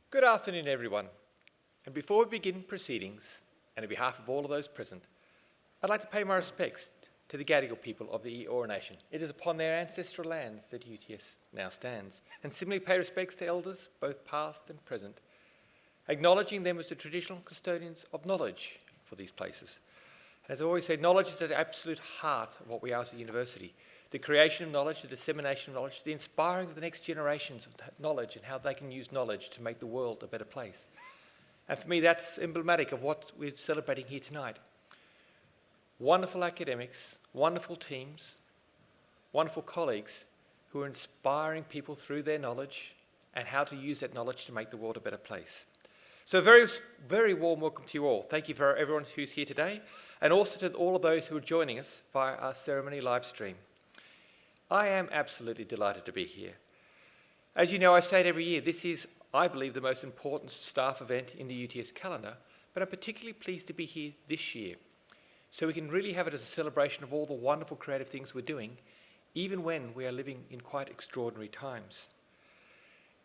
Good afternoon, everyone. And before we begin proceedings, and on behalf of all of those present, I'd like to pay my respects to the Gadigal people of the Eora Nation. It is upon their ancestral lands that UTS now stands, and similarly pay respects to elders, both past and present, acknowledging them as the traditional custodians of knowledge for these places. And as I always say, knowledge is at the absolute heart of what we are as a university. The creation of knowledge, the dissemination of knowledge, the inspiring of the next generations of knowledge and how they can use knowledge to make the world a better place. And for me, that's emblematic of what we're celebrating here tonight. Wonderful academics, wonderful teams, wonderful colleagues who are inspiring people through their knowledge and how to use that knowledge to make the world a better place. So a very, very warm welcome to you all. Thank you for everyone who's here today, and also to all of those who are joining us via our ceremony live stream. I am absolutely delighted to be here. As you know, I say it every year, this is, I believe, the most important staff event in the UTS calendar, but I'm particularly pleased to be here this year, so we can really have it as a celebration of all the wonderful creative things we're doing, even when we are living in quite extraordinary times.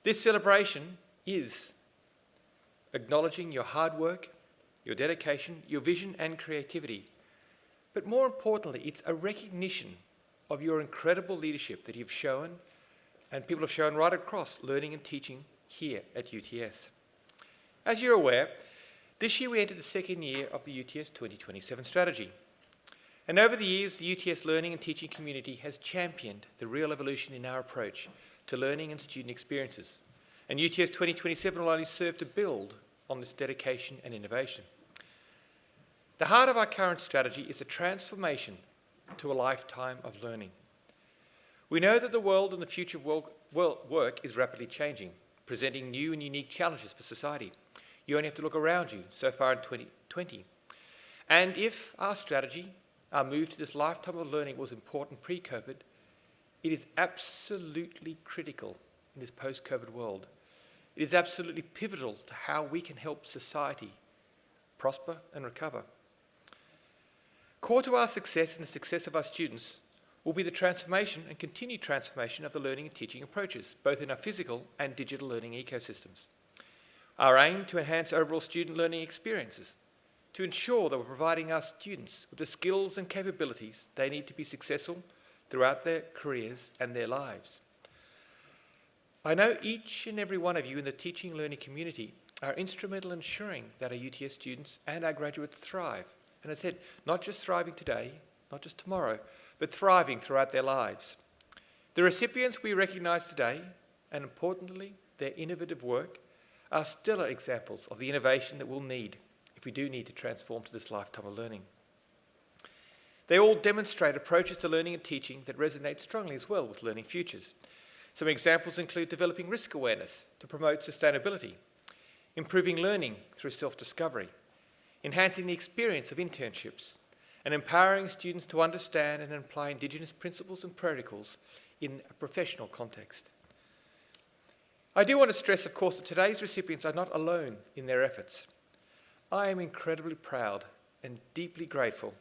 This celebration is acknowledging your hard work, your dedication, your vision and creativity, but more importantly, it's a recognition of your incredible leadership that you've shown and people have shown right across learning and teaching here at UTS. As you're aware, this year we entered the second year of the UTS 2027 strategy. And over the years, the UTS learning and teaching community has championed the real evolution in our approach to learning and student experiences. And UTS 2027 will only serve to build on this dedication and innovation. The heart of our current strategy is a transformation to a lifetime of learning. We know that the world and the future of work is rapidly changing, presenting new and unique challenges for society. You only have to look around you so far in 2020. And if our strategy, our move to this lifetime of learning was important pre-COVID, it is absolutely critical in this post-COVID world. It is absolutely pivotal to how we can help society prosper and recover. Core to our success and the success of our students will be the transformation and continued transformation of the learning and teaching approaches, both in our physical and digital learning ecosystems. Our aim to enhance overall student learning experiences, to ensure that we're providing our students with the skills and capabilities they need to be successful throughout their careers and their lives. I know each and every one of you in the teaching and learning community are instrumental in ensuring that our UTS students and our graduates thrive. And as I said, not just thriving today, not just tomorrow, but thriving throughout their lives. The recipients we recognise today, and importantly, their innovative work, are stellar examples of the innovation that we'll need if we do need to transform to this lifetime of learning. They all demonstrate approaches to learning and teaching that resonate strongly as well with learning futures. Some examples include developing risk awareness to promote sustainability, improving learning through self-discovery, enhancing the experience of internships, and empowering students to understand and apply Indigenous principles and protocols in a professional context. I do want to stress, of course, that today's recipients are not alone in their efforts. I am incredibly proud and deeply grateful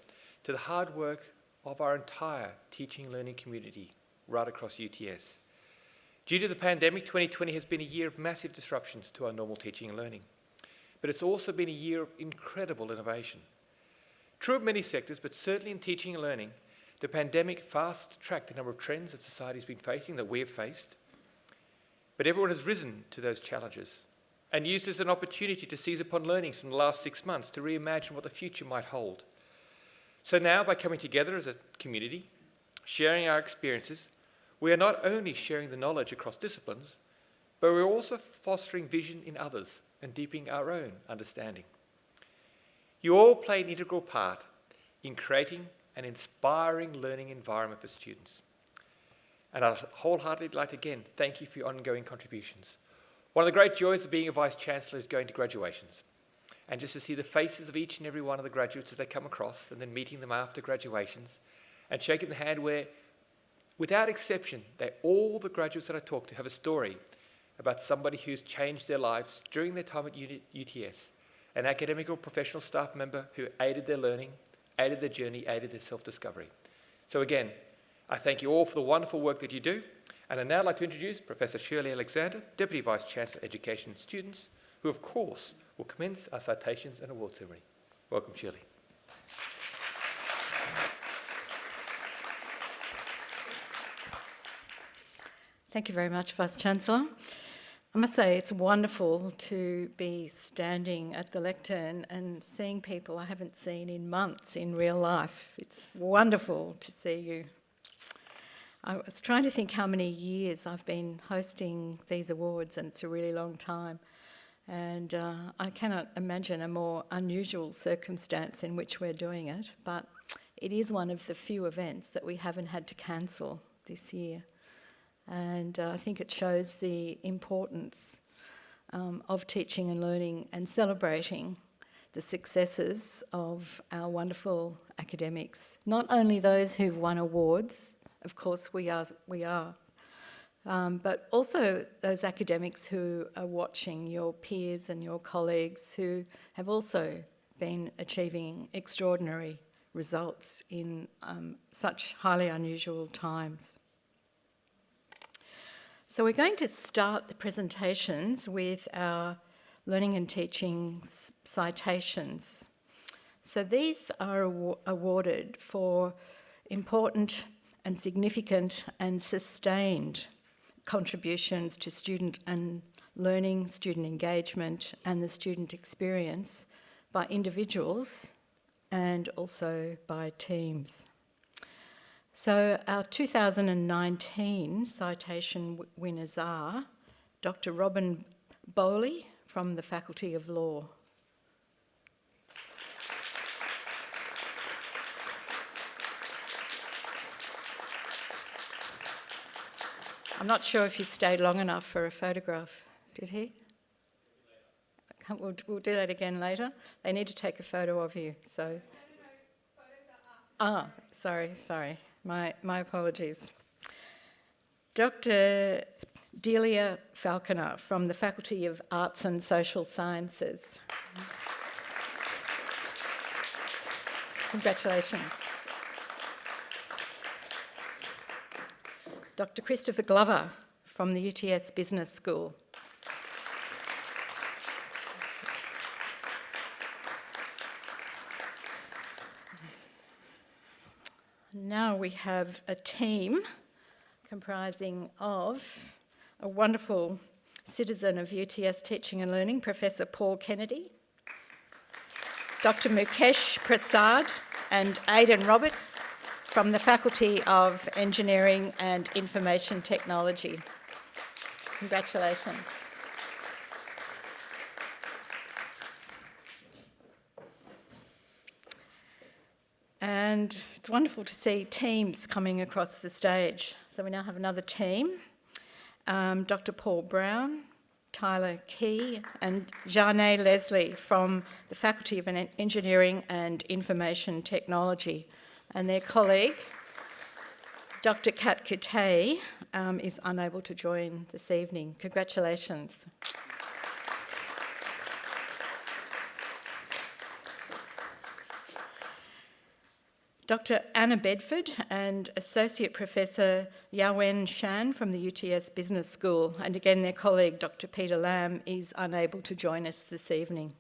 to the hard work of our entire teaching and learning community right across UTS. Due to the pandemic, 2020 has been a year of massive disruptions to our normal teaching and learning. But it's also been a year of incredible innovation. True of many sectors, but certainly in teaching and learning, the pandemic fast-tracked a number of trends that society's been facing, that we have faced. But everyone has risen to those challenges and used as an opportunity to seize upon learnings from the last 6 months to reimagine what the future might hold. So now, by coming together as a community, sharing our experiences, we are not only sharing the knowledge across disciplines, but we're also fostering vision in others and deepening our own understanding. You all play an integral part in creating an inspiring learning environment for students. And I'd wholeheartedly like to again thank you for your ongoing contributions. One of the great joys of being a Vice-Chancellor is going to graduations. And just to see the faces of each and every one of the graduates as they come across, and then meeting them after graduations, and shaking the hand where, without exception, all the graduates that I talk to have a story about somebody who's changed their lives during their time at UTS, an academic or professional staff member who aided their learning, aided their journey, aided their self-discovery. So again, I thank you all for the wonderful work that you do, And I'd now like to introduce Professor Shirley Alexander, Deputy Vice-Chancellor Education and Students, who of course will commence our citations and award ceremony. Welcome, Shirley. Thank you very much, Vice-Chancellor. I must say it's wonderful to be standing at the lectern and seeing people I haven't seen in months in real life. It's wonderful to see you. I was trying to think how many years I've been hosting these awards, and it's a really long time. And I cannot imagine a more unusual circumstance in which we're doing it, but it is one of the few events that we haven't had to cancel this year. And I think it shows the importance of teaching and learning and celebrating the successes of our wonderful academics, not only those who've won awards, of course we are, but also those academics who are watching, your peers and your colleagues who have also been achieving extraordinary results in such highly unusual times. So we're going to start the presentations with our learning and teaching citations. So these are awarded for important and significant and sustained contributions to student and learning, student engagement and the student experience by individuals and also by teams. So our 2019 citation winners are Dr. Robin Bowley from the Faculty of Law. I'm not sure if he stayed long enough for a photograph. Did he? We'll do that again later. They need to take a photo of you. So. Sorry. My apologies. Dr. Delia Falconer from the Faculty of Arts and Social Sciences. Congratulations. Dr. Christopher Glover from the UTS Business School. Now we have a team comprising of a wonderful citizen of UTS Teaching and Learning, Professor Paul Kennedy, Dr. Mukesh Prasad and Aidan Roberts from the Faculty of Engineering and Information Technology. Congratulations. And it's wonderful to see teams coming across the stage. So we now have another team. Dr. Paul Brown, Tyler Key and Janae Leslie from the Faculty of Engineering and Information Technology. And their colleague, Dr. Kat Kutay, is unable to join this evening. Congratulations. Dr. Anna Bedford and Associate Professor Yawen Shan from the UTS Business School, and again their colleague Dr. Peter Lamb is unable to join us this evening.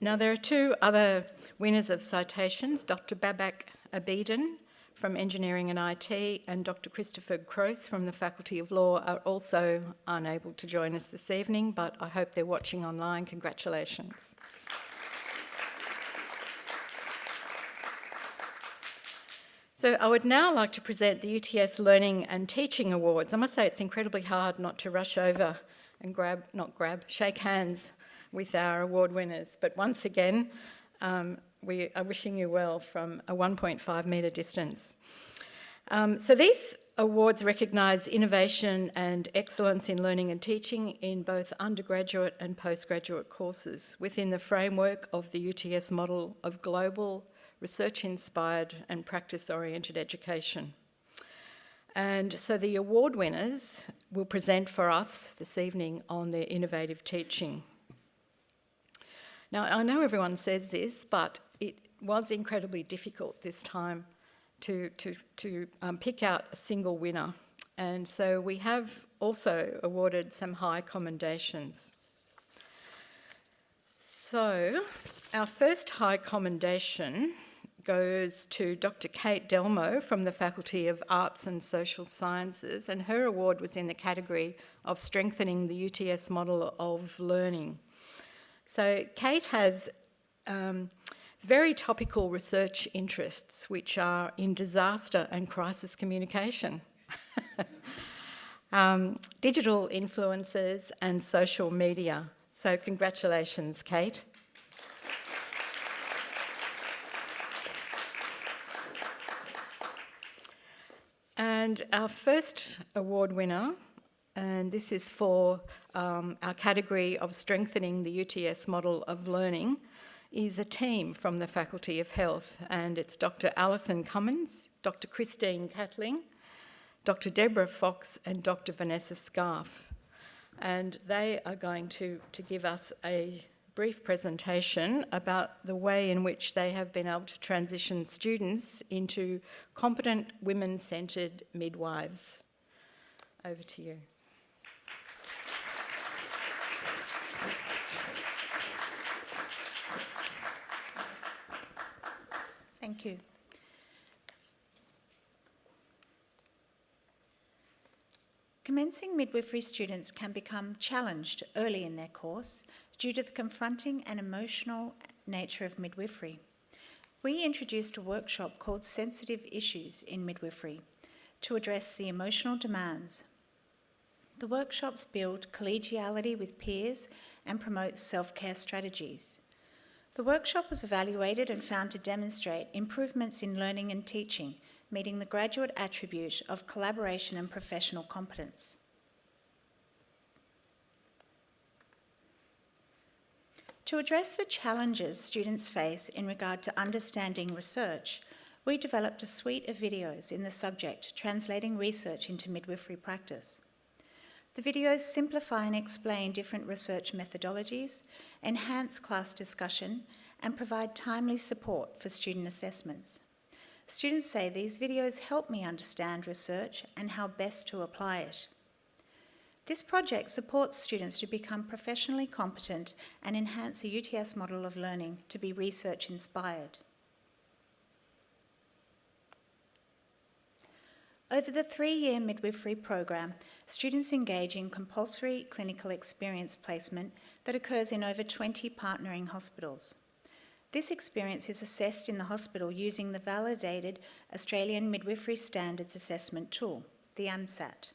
Now there are two other winners of citations, Dr. Babak Abedin from Engineering and IT and Dr. Christopher Croce from the Faculty of Law are also unable to join us this evening, but I hope they're watching online. Congratulations. So I would now like to present the UTS Learning and Teaching Awards. I must say it's incredibly hard not to rush over and shake hands with our award winners. But once again, we are wishing you well from a 1.5 metre distance. So these awards recognise innovation and excellence in learning and teaching in both undergraduate and postgraduate courses within the framework of the UTS model of global, research-inspired and practice-oriented education. And so the award winners will present for us this evening on their innovative teaching. Now, I know everyone says this, but it was incredibly difficult this time to pick out a single winner. And so we have also awarded some high commendations. So our first high commendation goes to Dr. Kate Delmo from the Faculty of Arts and Social Sciences, and her award was in the category of strengthening the UTS model of learning. So Kate has very topical research interests, which are in disaster and crisis communication, digital influencers and social media. So congratulations, Kate. And our first award winner, and this is for our category of strengthening the UTS model of learning, is a team from the Faculty of Health, and it's Dr. Alison Cummins, Dr. Christine Catling, Dr. Deborah Fox and Dr. Vanessa Scarf. And they are going to give us a brief presentation about the way in which they have been able to transition students into competent women-centred midwives. Over to you. Thank you. Commencing midwifery students can become challenged early in their course due to the confronting and emotional nature of midwifery. We introduced a workshop called Sensitive Issues in Midwifery to address the emotional demands. The workshops build collegiality with peers and promote self-care strategies. The workshop was evaluated and found to demonstrate improvements in learning and teaching, meeting the graduate attribute of collaboration and professional competence. To address the challenges students face in regard to understanding research, we developed a suite of videos in the subject, translating research into midwifery practice. The videos simplify and explain different research methodologies, enhance class discussion, and provide timely support for student assessments. Students say these videos help me understand research and how best to apply it. This project supports students to become professionally competent and enhance a UTS model of learning to be research-inspired. Over the 3-year midwifery program, students engage in compulsory clinical experience placement that occurs in over 20 partnering hospitals. This experience is assessed in the hospital using the validated Australian Midwifery Standards Assessment Tool, the AMSAT.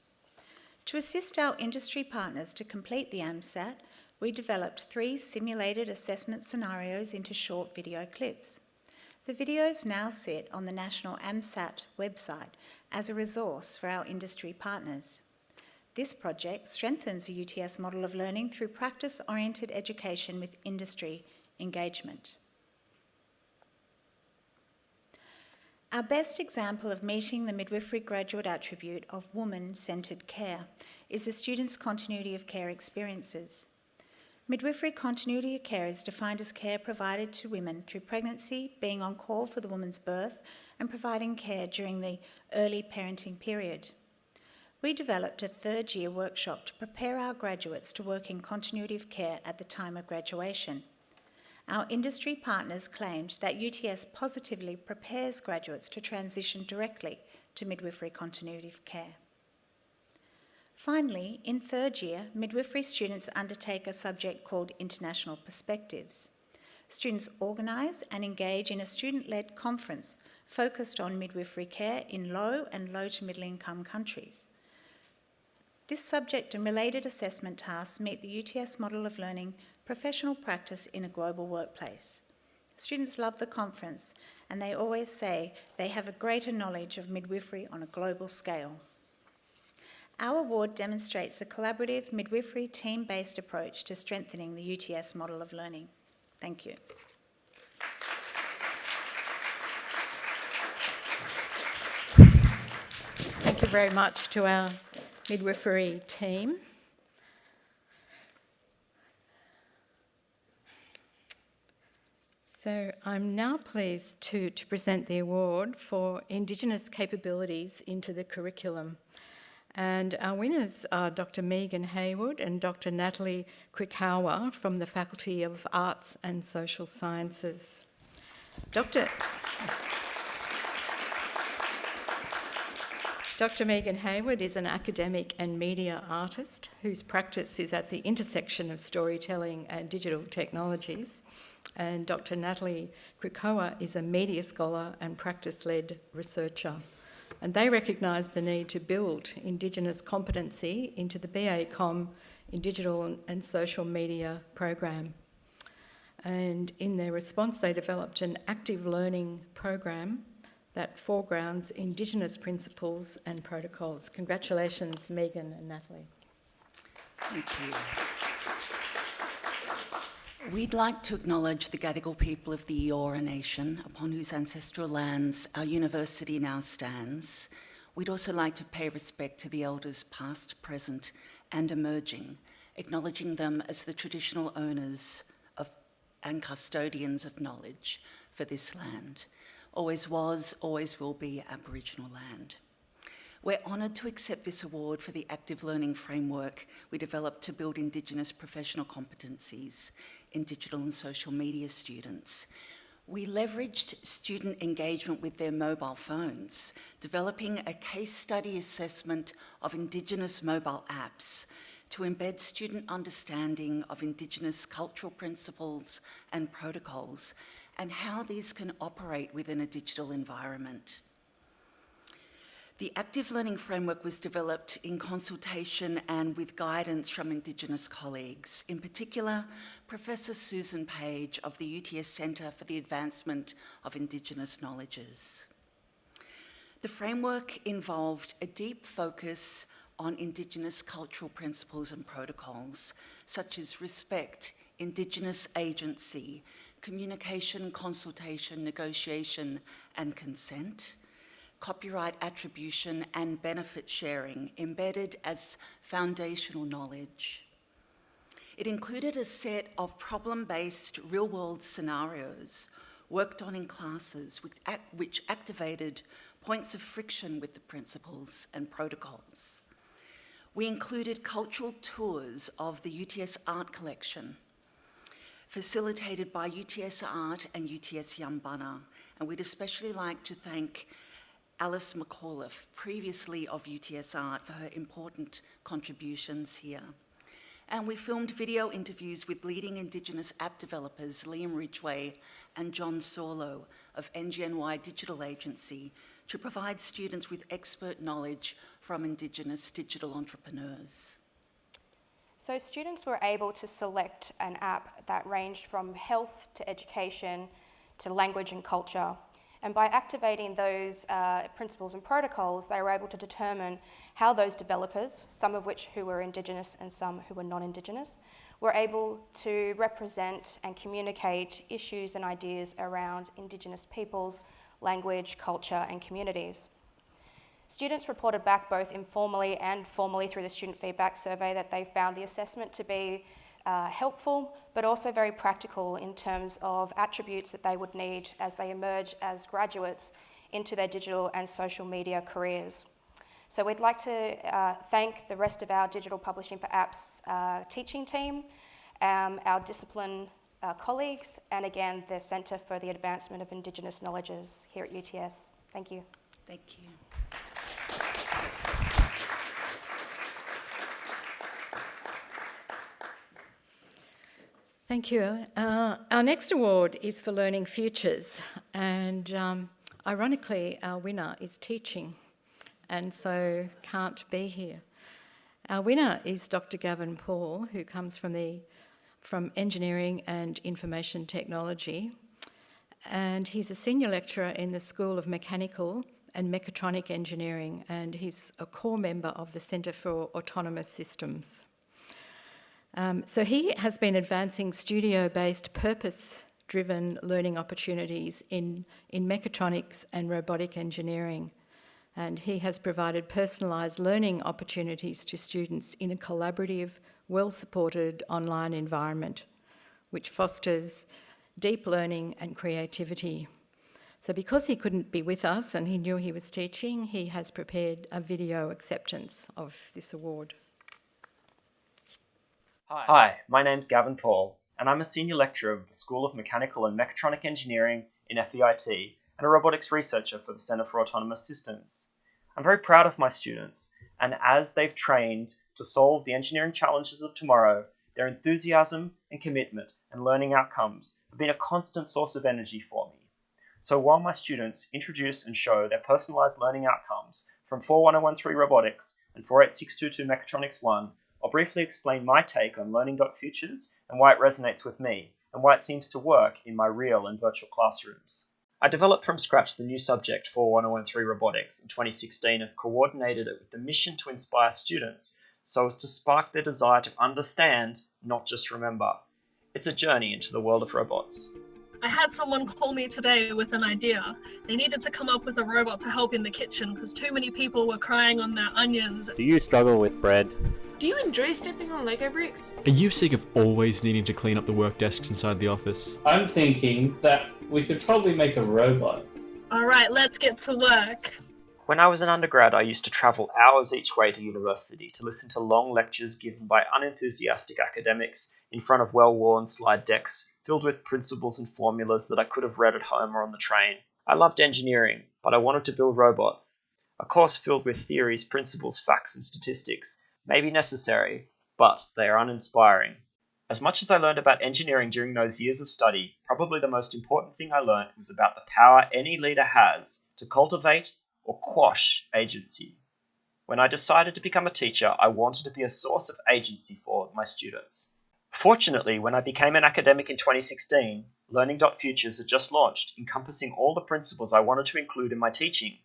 To assist our industry partners to complete the AMSAT, we developed 3 simulated assessment scenarios into short video clips. The videos now sit on the National AMSAT website as a resource for our industry partners. This project strengthens the UTS model of learning through practice-oriented education with industry engagement. Our best example of meeting the midwifery graduate attribute of woman-centred care is the students' continuity of care experiences. Midwifery continuity of care is defined as care provided to women through pregnancy, being on call for the woman's birth, and providing care during the early parenting period. We developed a 3rd-year workshop to prepare our graduates to work in continuity of care at the time of graduation. Our industry partners claimed that UTS positively prepares graduates to transition directly to midwifery continuity of care. Finally, in 3rd year, midwifery students undertake a subject called International Perspectives. Students organise and engage in a student-led conference focused on midwifery care in low and low to middle income countries. This subject and related assessment tasks meet the UTS model of learning professional practice in a global workplace. Students love the conference, and they always say they have a greater knowledge of midwifery on a global scale. Our award demonstrates a collaborative midwifery team-based approach to strengthening the UTS model of learning. Thank you. Thank you very much to our midwifery team. So I'm now pleased to present the award for Indigenous capabilities into the curriculum. And our winners are Dr. Megan Haywood and Dr. Natalie Krikowa from the Faculty of Arts and Social Sciences. Dr. Megan Haywood is an academic and media artist whose practice is at the intersection of storytelling and digital technologies. And Dr. Natalie Krikowa is a media scholar and practice-led researcher. And they recognise the need to build Indigenous competency into the BA-Com in digital and social media program. And in their response, they developed an active learning program that foregrounds Indigenous principles and protocols. Congratulations, Megan and Natalie. Thank you. We'd like to acknowledge the Gadigal people of the Eora Nation, upon whose ancestral lands our university now stands. We'd also like to pay respect to the elders past, present and emerging, acknowledging them as the traditional owners of and custodians of knowledge for this land. Always was, always will be Aboriginal land. We're honoured to accept this award for the active learning framework we developed to build Indigenous professional competencies in digital and social media students. We leveraged student engagement with their mobile phones, developing a case study assessment of Indigenous mobile apps to embed student understanding of Indigenous cultural principles and protocols and how these can operate within a digital environment. The active learning framework was developed in consultation and with guidance from Indigenous colleagues, in particular, Professor Susan Page of the UTS Centre for the Advancement of Indigenous Knowledges. The framework involved a deep focus on Indigenous cultural principles and protocols, such as respect, Indigenous agency, communication, consultation, negotiation, and consent, copyright attribution and benefit sharing embedded as foundational knowledge. It included a set of problem-based real-world scenarios worked on in classes which activated points of friction with the principles and protocols. We included cultural tours of the UTS art collection, facilitated by UTS Art and UTS Yambana, and we'd especially like to thank Alice McAuliffe, previously of UTS Art, for her important contributions here. And we filmed video interviews with leading Indigenous app developers Liam Ridgway and John Sorlow of NGNY Digital Agency to provide students with expert knowledge from Indigenous digital entrepreneurs. So students were able to select an app that ranged from health to education to language and culture. And by activating those principles and protocols, they were able to determine how those developers, some of which who were Indigenous and some who were non-Indigenous, were able to represent and communicate issues and ideas around Indigenous peoples, language, culture, and communities. Students reported back both informally and formally through the student feedback survey that they found the assessment to be helpful, but also very practical in terms of attributes that they would need as they emerge as graduates into their digital and social media careers. So we'd like to thank the rest of our Digital Publishing for Apps teaching team, our discipline colleagues, and again, the Centre for the Advancement of Indigenous Knowledges here at UTS. Thank you. Thank you. Thank you. Our next award is for Learning Futures, and ironically, our winner is teaching, and so can't be here. Our winner is Dr. Gavin Paul, who comes from Engineering and Information Technology, and he's a senior lecturer in the School of Mechanical and Mechatronic Engineering, and he's a core member of the Centre for Autonomous Systems. So he has been advancing studio-based, purpose-driven learning opportunities in mechatronics and robotic engineering. And he has provided personalised learning opportunities to students in a collaborative, well-supported online environment, which fosters deep learning and creativity. So because he couldn't be with us and he knew he was teaching, he has prepared a video acceptance of this award. Hi, my name's Gavin Paul, and I'm a senior lecturer of the School of Mechanical and Mechatronic Engineering in FEIT and a robotics researcher for the Centre for Autonomous Systems. I'm very proud of my students, and as they've trained to solve the engineering challenges of tomorrow, their enthusiasm and commitment and learning outcomes have been a constant source of energy for me. So while my students introduce and show their personalised learning outcomes from 41013 Robotics and 48622 Mechatronics 1, I'll briefly explain my take on Learning.Futures and why it resonates with me, and why it seems to work in my real and virtual classrooms. I developed from scratch the new subject 41013 Robotics in 2016 and coordinated it with the mission to inspire students so as to spark their desire to understand, not just remember. It's a journey into the world of robots. I had someone call me today with an idea. They needed to come up with a robot to help in the kitchen because too many people were crying on their onions. Do you struggle with bread? Do you enjoy stepping on Lego bricks? Are you sick of always needing to clean up the work desks inside the office? I'm thinking that we could probably make a robot. All right, let's get to work. When I was an undergrad, I used to travel hours each way to university to listen to long lectures given by unenthusiastic academics in front of well-worn slide decks filled with principles and formulas that I could have read at home or on the train. I loved engineering, but I wanted to build robots. A course filled with theories, principles, facts, and statistics may be necessary, but they are uninspiring. As much as I learned about engineering during those years of study, probably the most important thing I learned was about the power any leader has to cultivate or quash agency. When I decided to become a teacher, I wanted to be a source of agency for my students. Fortunately, when I became an academic in 2016, Learning.Futures had just launched, encompassing all the principles I wanted to include in my teaching,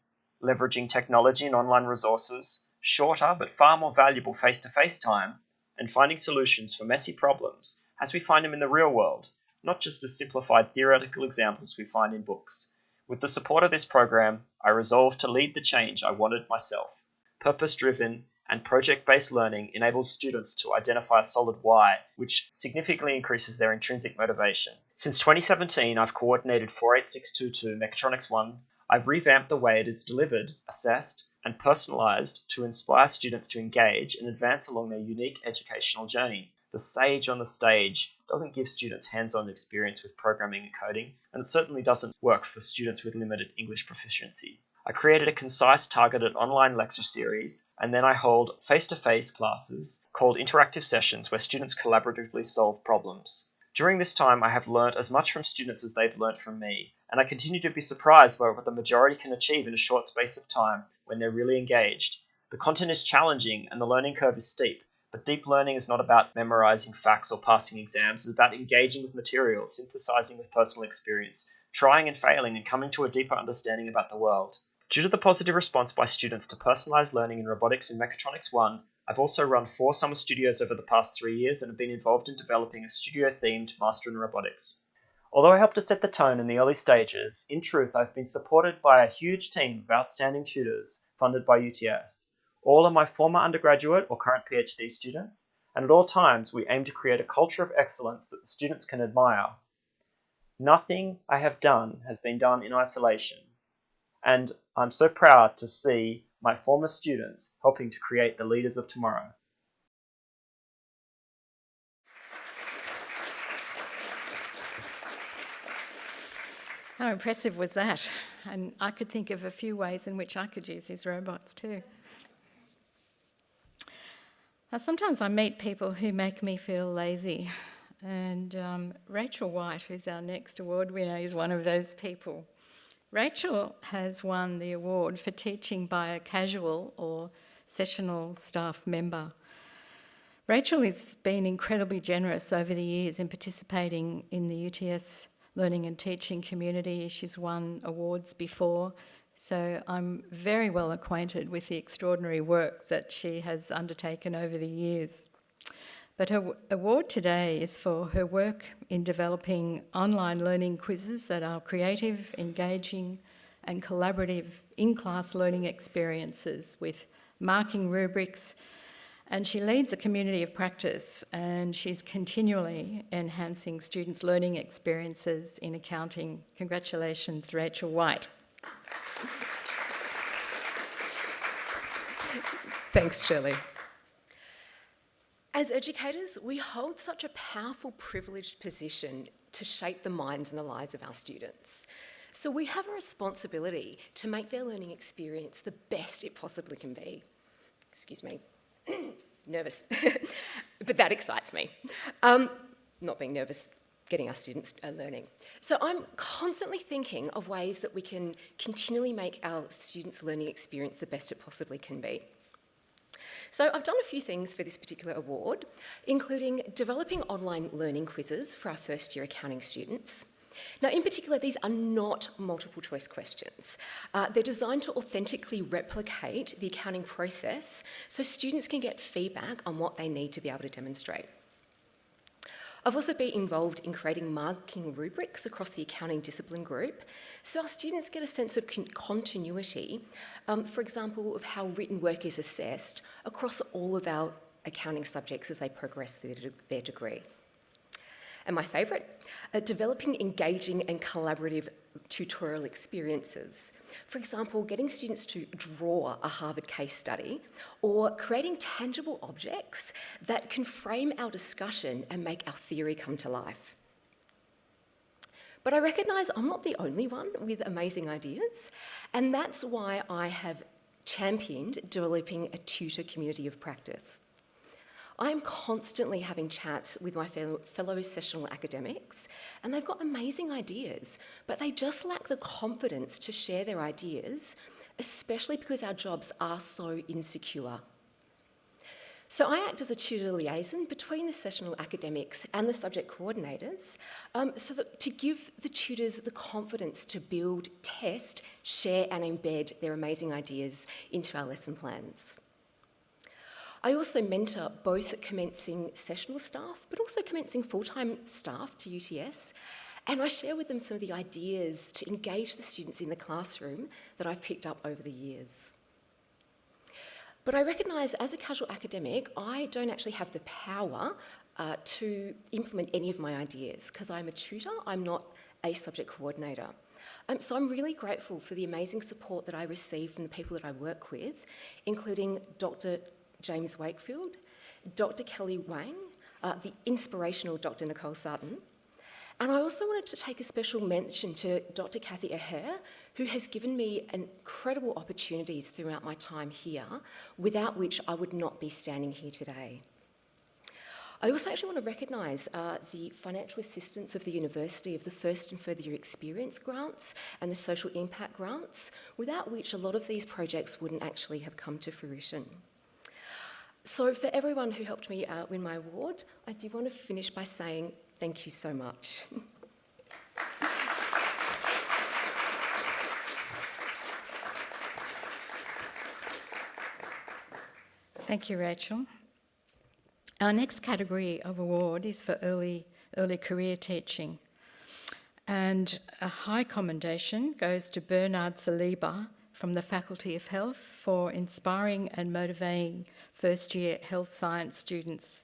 leveraging technology and online resources, shorter but far more valuable face-to-face time, and finding solutions for messy problems as we find them in the real world, not just as simplified theoretical examples we find in books. With the support of this program, I resolved to lead the change I wanted myself. Purpose-driven and project-based learning enables students to identify a solid why, which significantly increases their intrinsic motivation. Since 2017, I've coordinated 48622 Mechatronics 1. I've revamped the way it is delivered, assessed, and personalised to inspire students to engage and advance along their unique educational journey. The sage on the stage doesn't give students hands-on experience with programming and coding, and it certainly doesn't work for students with limited English proficiency. I created a concise, targeted online lecture series, and then I hold face-to-face classes called interactive sessions where students collaboratively solve problems. During this time, I have learnt as much from students as they've learnt from me, and I continue to be surprised by what the majority can achieve in a short space of time when they're really engaged. The content is challenging and the learning curve is steep, but deep learning is not about memorizing facts or passing exams. It's about engaging with material, synthesizing with personal experience, trying and failing and coming to a deeper understanding about the world. Due to the positive response by students to personalized learning in robotics in Mechatronics 1, I've also run 4 summer studios over the past 3 years and have been involved in developing a studio-themed Master in Robotics. Although I helped to set the tone in the early stages, in truth I've been supported by a huge team of outstanding tutors funded by UTS. All are my former undergraduate or current PhD students, and at all times we aim to create a culture of excellence that the students can admire. Nothing I have done has been done in isolation, and I'm so proud to see my former students helping to create the leaders of tomorrow. How impressive was that? And I could think of a few ways in which I could use these robots too. Now, sometimes I meet people who make me feel lazy, and Rachel White, who's our next award winner, is one of those people. Rachel has won the award for teaching by a casual or sessional staff member. Rachel has been incredibly generous over the years in participating in the UTS learning and teaching community. She's won awards before, so I'm very well acquainted with the extraordinary work that she has undertaken over the years. But her award today is for her work in developing online learning quizzes that are creative, engaging, and collaborative in-class learning experiences with marking rubrics And she leads a community of practice, and she's continually enhancing students' learning experiences in accounting. Congratulations, Rachel White. Thanks, Shirley. As educators, we hold such a powerful, privileged position to shape the minds and the lives of our students. So we have a responsibility to make their learning experience the best it possibly can be. Excuse me, nervous, but that excites me. Not being nervous, getting our students learning. So I'm constantly thinking of ways that we can continually make our students' learning experience the best it possibly can be. So I've done a few things for this particular award, including developing online learning quizzes for our first year accounting students. Now, in particular, these are not multiple choice questions. They're designed to authentically replicate the accounting process so students can get feedback on what they need to be able to demonstrate. I've also been involved in creating marking rubrics across the accounting discipline group, so our students get a sense of continuity, for example, of how written work is assessed across all of our accounting subjects as they progress through their degree. And my favourite, developing engaging and collaborative tutorial experiences. For example, getting students to draw a Harvard case study or creating tangible objects that can frame our discussion and make our theory come to life. But I recognise I'm not the only one with amazing ideas, and that's why I have championed developing a tutor community of practice. I'm constantly having chats with my fellow Sessional academics, and they've got amazing ideas, but they just lack the confidence to share their ideas, especially because our jobs are so insecure. So I act as a tutor liaison between the Sessional academics and the subject coordinators, to give the tutors the confidence to build, test, share and embed their amazing ideas into our lesson plans. I also mentor both commencing Sessional staff, but also commencing full-time staff to UTS, and I share with them some of the ideas to engage the students in the classroom that I've picked up over the years. But I recognise as a casual academic, I don't actually have the power to implement any of my ideas because I'm a tutor, I'm not a subject coordinator. So I'm really grateful for the amazing support that I receive from the people that I work with, including Dr. James Wakefield, Dr. Kelly Wang, the inspirational Dr. Nicole Sutton, and I also wanted to take a special mention to Dr. Kathy Aher, who has given me incredible opportunities throughout my time here, without which I would not be standing here today. I also actually want to recognise the financial assistance of the University of the First and Further Year Experience grants and the social impact grants, without which a lot of these projects wouldn't actually have come to fruition. So for everyone who helped me win my award, I do want to finish by saying thank you so much. Thank you, Rachel. Our next category of award is for early career teaching. And a high commendation goes to Bernard Saliba from the Faculty of Health for inspiring and motivating first-year health science students.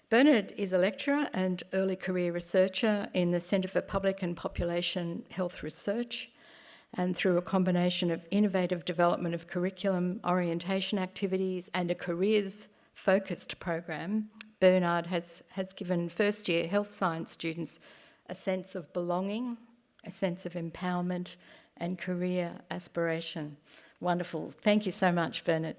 Bernard is a lecturer and early career researcher in the Centre for Public and Population Health Research, and through a combination of innovative development of curriculum, orientation activities and a careers-focused program, Bernard has given first-year health science students a sense of belonging, a sense of empowerment and career aspiration. Wonderful. Thank you so much, Bernard.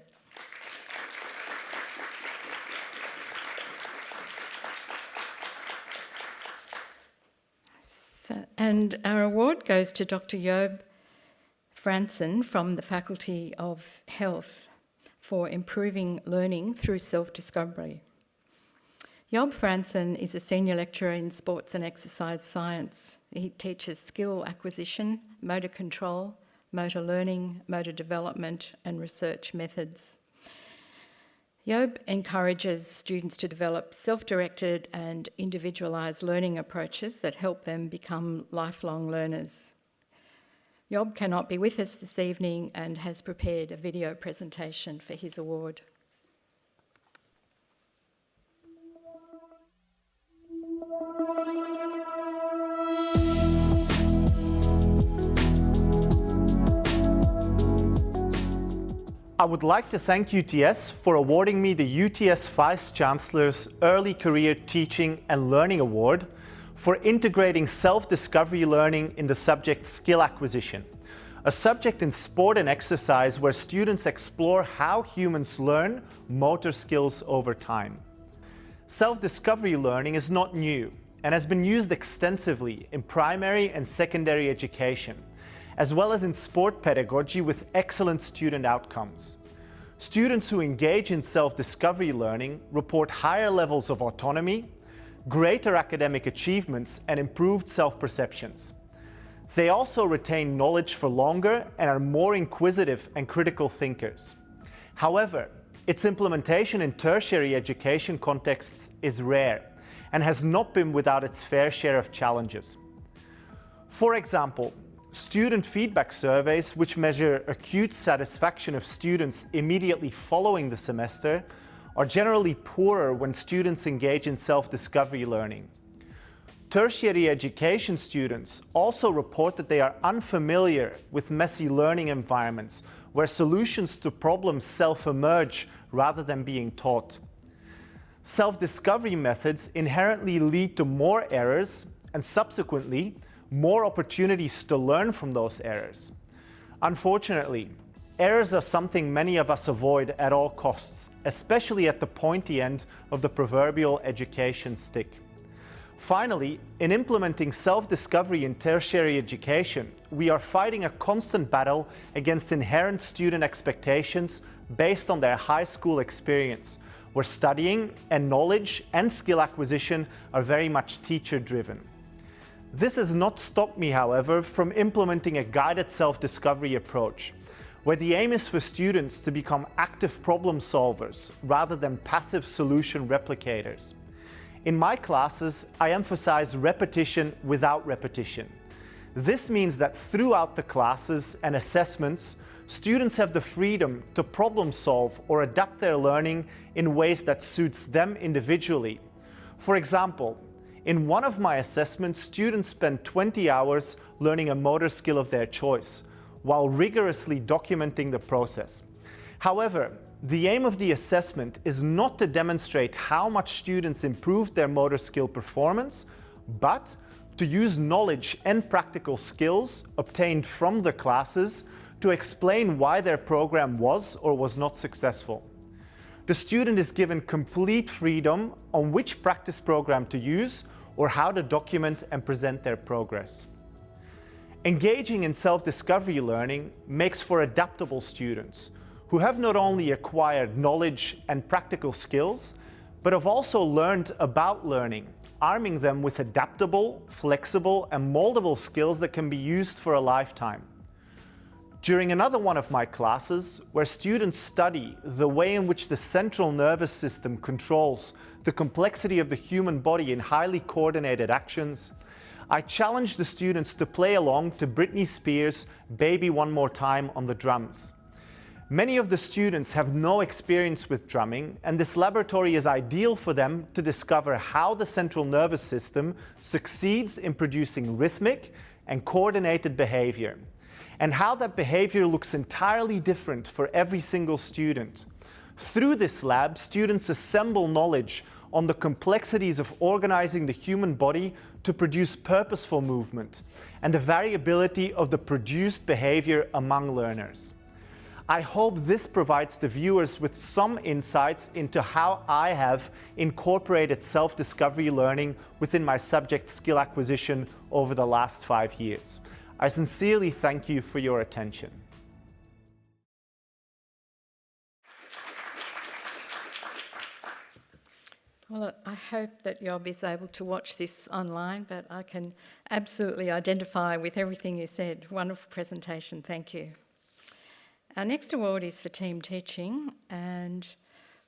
And our award goes to Dr. Job Franson from the Faculty of Health for improving learning through self-discovery. Job Franson is a senior lecturer in sports and exercise science. He teaches skill acquisition, motor control, motor learning, motor development and research methods. Job encourages students to develop self-directed and individualised learning approaches that help them become lifelong learners. Job cannot be with us this evening and has prepared a video presentation for his award. I would like to thank UTS for awarding me the UTS Vice-Chancellor's Early Career Teaching and Learning Award for integrating self-discovery learning in the subject skill acquisition, a subject in sport and exercise where students explore how humans learn motor skills over time. Self-discovery learning is not new and has been used extensively in primary and secondary education, as well as in sport pedagogy with excellent student outcomes. Students who engage in self-discovery learning report higher levels of autonomy, greater academic achievements, and improved self-perceptions. They also retain knowledge for longer and are more inquisitive and critical thinkers. However, its implementation in tertiary education contexts is rare and has not been without its fair share of challenges. For example, student feedback surveys, which measure acute satisfaction of students immediately following the semester, are generally poorer when students engage in self-discovery learning. Tertiary education students also report that they are unfamiliar with messy learning environments where solutions to problems self-emerge rather than being taught. Self-discovery methods inherently lead to more errors and subsequently more opportunities to learn from those errors. Unfortunately, errors are something many of us avoid at all costs, especially at the pointy end of the proverbial education stick. Finally, in implementing self-discovery in tertiary education, we are fighting a constant battle against inherent student expectations based on their high school experience, where studying and knowledge and skill acquisition are very much teacher-driven. This has not stopped me, however, from implementing a guided self-discovery approach, where the aim is for students to become active problem solvers rather than passive solution replicators. In my classes, I emphasize repetition without repetition. This means that throughout the classes and assessments, students have the freedom to problem solve or adapt their learning in ways that suits them individually. For example, in one of my assessments, students spend 20 hours learning a motor skill of their choice, while rigorously documenting the process. However, the aim of the assessment is not to demonstrate how much students improved their motor skill performance, but to use knowledge and practical skills obtained from the classes to explain why their program was or was not successful. The student is given complete freedom on which practice program to use or how to document and present their progress. Engaging in self-discovery learning makes for adaptable students who have not only acquired knowledge and practical skills, but have also learned about learning, arming them with adaptable, flexible, and moldable skills that can be used for a lifetime. During another one of my classes, where students study the way in which the central nervous system controls the complexity of the human body in highly coordinated actions, I challenged the students to play along to Britney Spears' Baby One More Time on the drums. Many of the students have no experience with drumming, and this laboratory is ideal for them to discover how the central nervous system succeeds in producing rhythmic and coordinated behavior, and how that behavior looks entirely different for every single student. Through this lab, students assemble knowledge on the complexities of organizing the human body to produce purposeful movement and the variability of the produced behavior among learners. I hope this provides the viewers with some insights into how I have incorporated self-discovery learning within my subject skill acquisition over the last 5 years. I sincerely thank you for your attention. Well, I hope that Yob is able to watch this online, but I can absolutely identify with everything you said. Wonderful presentation, thank you. Our next award is for team teaching, and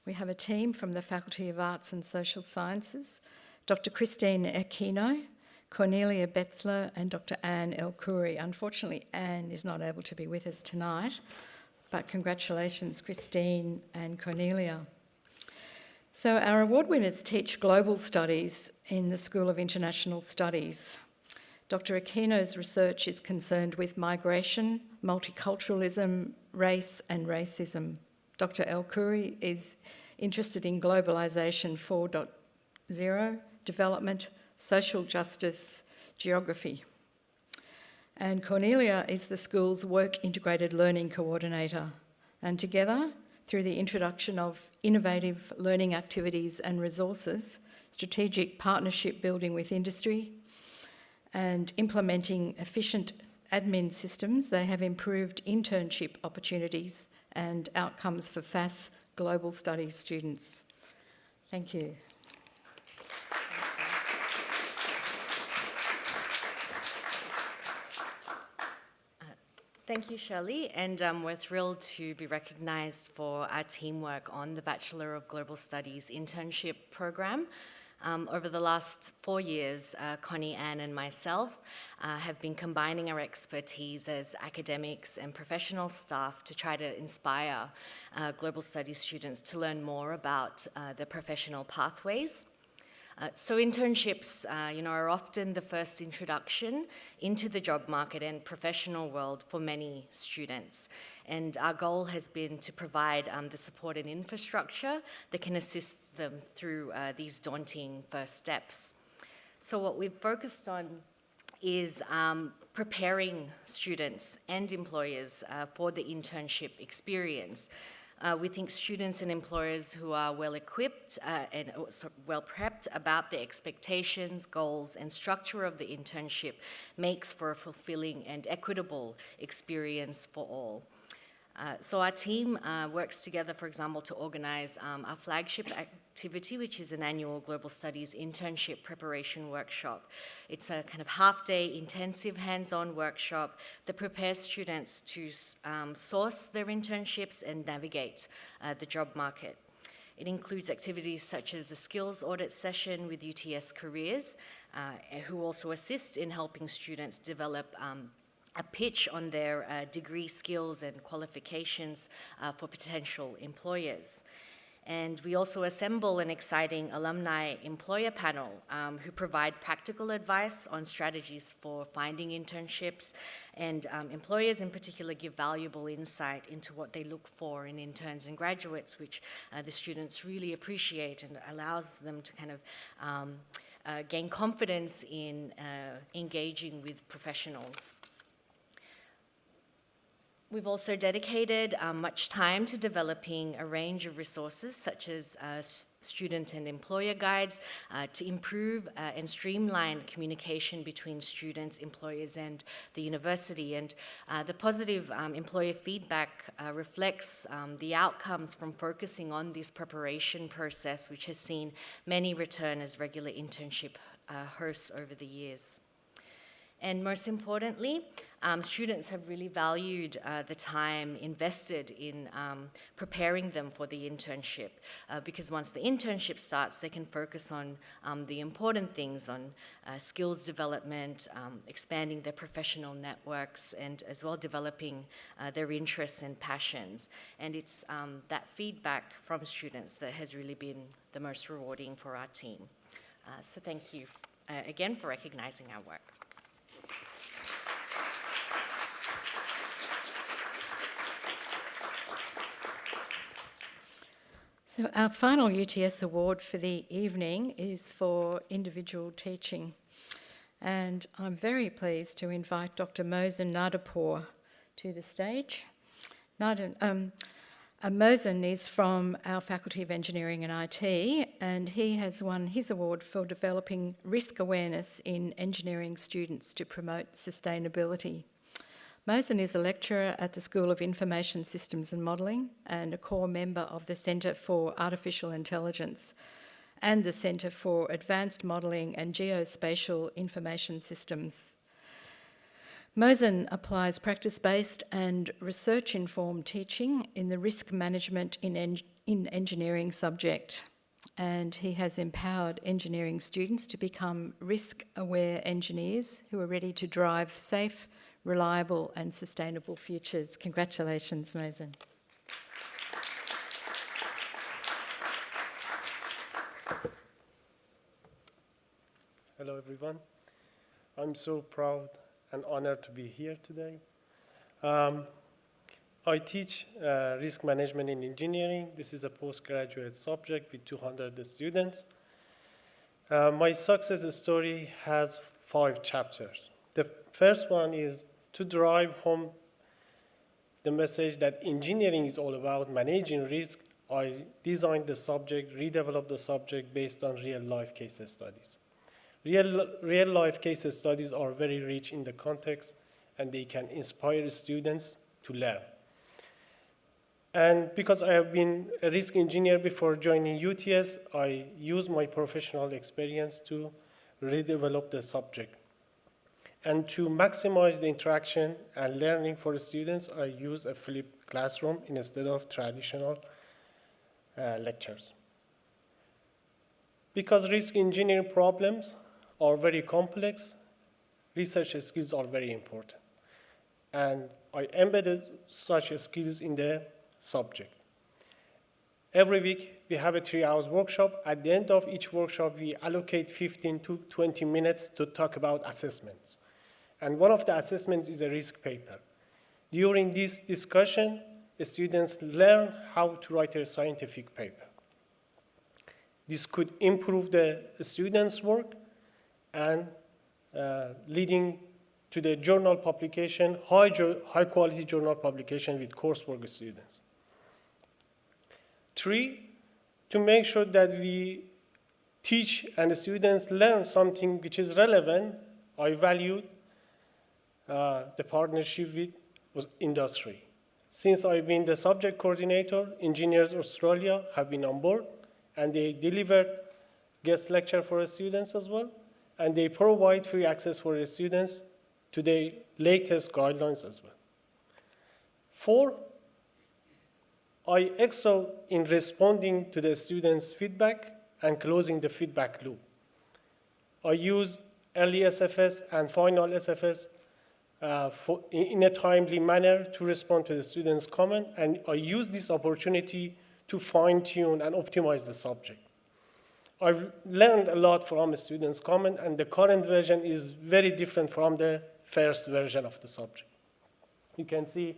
we have a team from the Faculty of Arts and Social Sciences, Dr. Christine Aquino, Cornelia Betzler, and Dr. Anne El-Khoury. Unfortunately, Anne is not able to be with us tonight, but congratulations, Christine and Cornelia. So our award winners teach global studies in the School of International Studies. Dr. Aquino's research is concerned with migration, multiculturalism, race and racism. Dr. El-Khoury is interested in globalisation 4.0, development, social justice, geography. And Cornelia is the school's work integrated learning coordinator. And together, through the introduction of innovative learning activities and resources, strategic partnership building with industry, and implementing efficient admin systems, they have improved internship opportunities and outcomes for FAS Global Studies students. Thank you. Thank you, Shirley, and we're thrilled to be recognised for our teamwork on the Bachelor of Global Studies internship program. Over the last 4 years, Connie, Anne and myself have been combining our expertise as academics and professional staff to try to inspire global studies students to learn more about their professional pathways. So internships, are often the first introduction into the job market and professional world for many students. And our goal has been to provide the support and infrastructure that can assist them through these daunting first steps. So what we've focused on is preparing students and employers for the internship experience. We think students and employers who are well-equipped and also well-prepped about the expectations, goals, and structure of the internship makes for a fulfilling and equitable experience for all. So our team works together, for example, to organise our flagship activity, which is an annual Global Studies internship preparation workshop. It's a kind of half-day intensive hands-on workshop that prepares students to source their internships and navigate the job market. It includes activities such as a skills audit session with UTS Careers, who also assist in helping students develop a pitch on their degree skills and qualifications for potential employers. And we also assemble an exciting alumni employer panel who provide practical advice on strategies for finding internships, and employers in particular give valuable insight into what they look for in interns and graduates, which the students really appreciate and allows them to kind of gain confidence in engaging with professionals. We've also dedicated much time to developing a range of resources such as student and employer guides to improve and streamline communication between students, employers and the university. And the positive employer feedback reflects the outcomes from focusing on this preparation process, which has seen many return as regular internship hosts over the years. And most importantly, students have really valued the time invested in preparing them for the internship, because once the internship starts, they can focus on the important things, on skills development, expanding their professional networks, and as well developing their interests and passions. And it's that feedback from students that has really been the most rewarding for our team. So thank you again for recognizing our work. So our final UTS award for the evening is for individual teaching. And I'm very pleased to invite Dr. Mohsen Nadapour to the stage. Mohsen is from our Faculty of Engineering and IT, and he has won his award for developing risk awareness in engineering students to promote sustainability. Mohsen is a lecturer at the School of Information Systems and Modelling and a core member of the Centre for Artificial Intelligence and the Centre for Advanced Modelling and Geospatial Information Systems. Mohsen applies practice-based and research-informed teaching in the risk management in engineering subject, and he has empowered engineering students to become risk-aware engineers who are ready to drive safe, reliable and sustainable futures. Congratulations, Mohsen. Hello, everyone. I'm so proud and honored to be here today. I teach risk management in engineering. This is a postgraduate subject with 200 students. My success story has 5 chapters. The first one is to drive home the message that engineering is all about managing risk. I designed the subject, redeveloped the subject based on real-life case studies. Real-life case studies are very rich in the context, and they can inspire students to learn. And because I have been a risk engineer before joining UTS, I use my professional experience to redevelop the subject. And to maximize the interaction and learning for the students, I use a flipped classroom instead of traditional lectures. Because risk engineering problems are very complex, research skills are very important. And I embedded such skills in the subject. Every week, we have a 3-hour workshop. At the end of each workshop, we allocate 15 to 20 minutes to talk about assessments. And one of the assessments is a risk paper. During this discussion, the students learn how to write a scientific paper. This could improve the students' work and leading to the journal publication, high quality journal publication with coursework students. 3, to make sure that we teach and the students learn something which is relevant, I valued the partnership with industry. Since I've been the subject coordinator, Engineers Australia have been on board, and they delivered guest lecture for the students as well, and they provide free access for the students to the latest guidelines as well. 4, I excel in responding to the students' feedback and closing the feedback loop. I use early SFS and final SFS in a timely manner to respond to the students' comment, and I use this opportunity to fine-tune and optimize the subject. I've learned a lot from the students' comment, and the current version is very different from the first version of the subject. You can see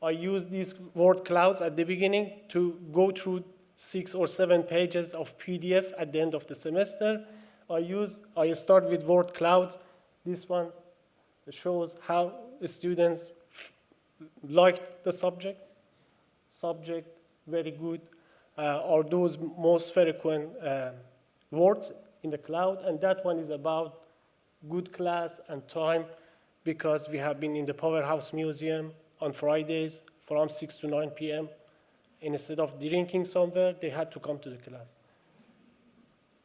I use these word clouds at the beginning to go through 6 or 7 pages of PDF at the end of the semester. I start with word clouds. This one shows how the students liked the subject. Subject, very good, are those most frequent words in the cloud, and that one is about good class and time, because we have been in the Powerhouse Museum on Fridays from 6 to 9 p.m. Instead of drinking somewhere, they had to come to the class.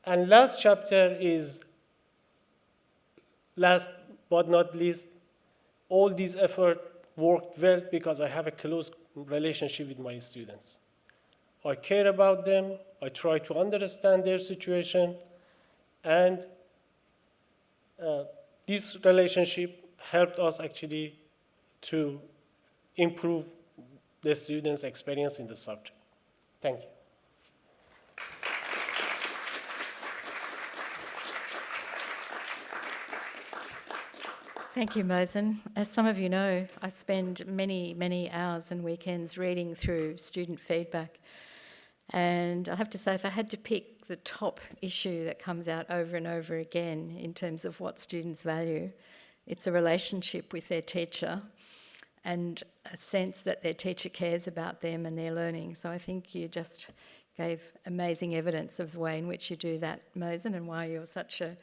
And last chapter is, last but not least, all these efforts worked well because I have a close relationship with my students. I care about them, I try to understand their situation, and this relationship helped us actually to improve the students' experience in the subject. Thank you. Thank you, Mosen. As some of you know, I spend many, many hours and weekends reading through student feedback. And I have to say, if I had to pick the top issue that comes out over and over again in terms of what students value, it's a relationship with their teacher and a sense that their teacher cares about them and their learning. So I think you just gave amazing evidence of the way in which you do that, Mosen, and why you're such a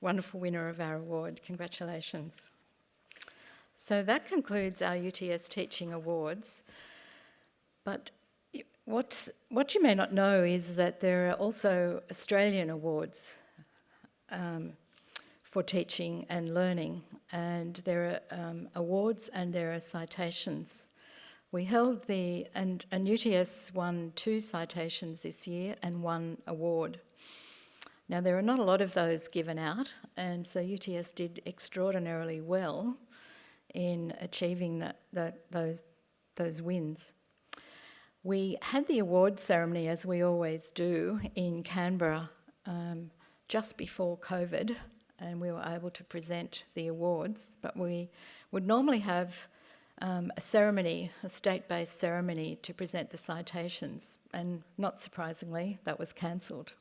wonderful winner of our award. Congratulations. So that concludes our UTS Teaching Awards. But what you may not know is that there are also Australian awards for teaching and learning, and there are awards and there are citations. We held and UTS won 2 citations this year and 1 award. Now, there are not a lot of those given out, and so UTS did extraordinarily well in achieving those wins. We had the award ceremony, as we always do, in Canberra just before COVID, and we were able to present the awards, but we would normally have a ceremony, a state-based ceremony to present the citations, and not surprisingly, that was cancelled.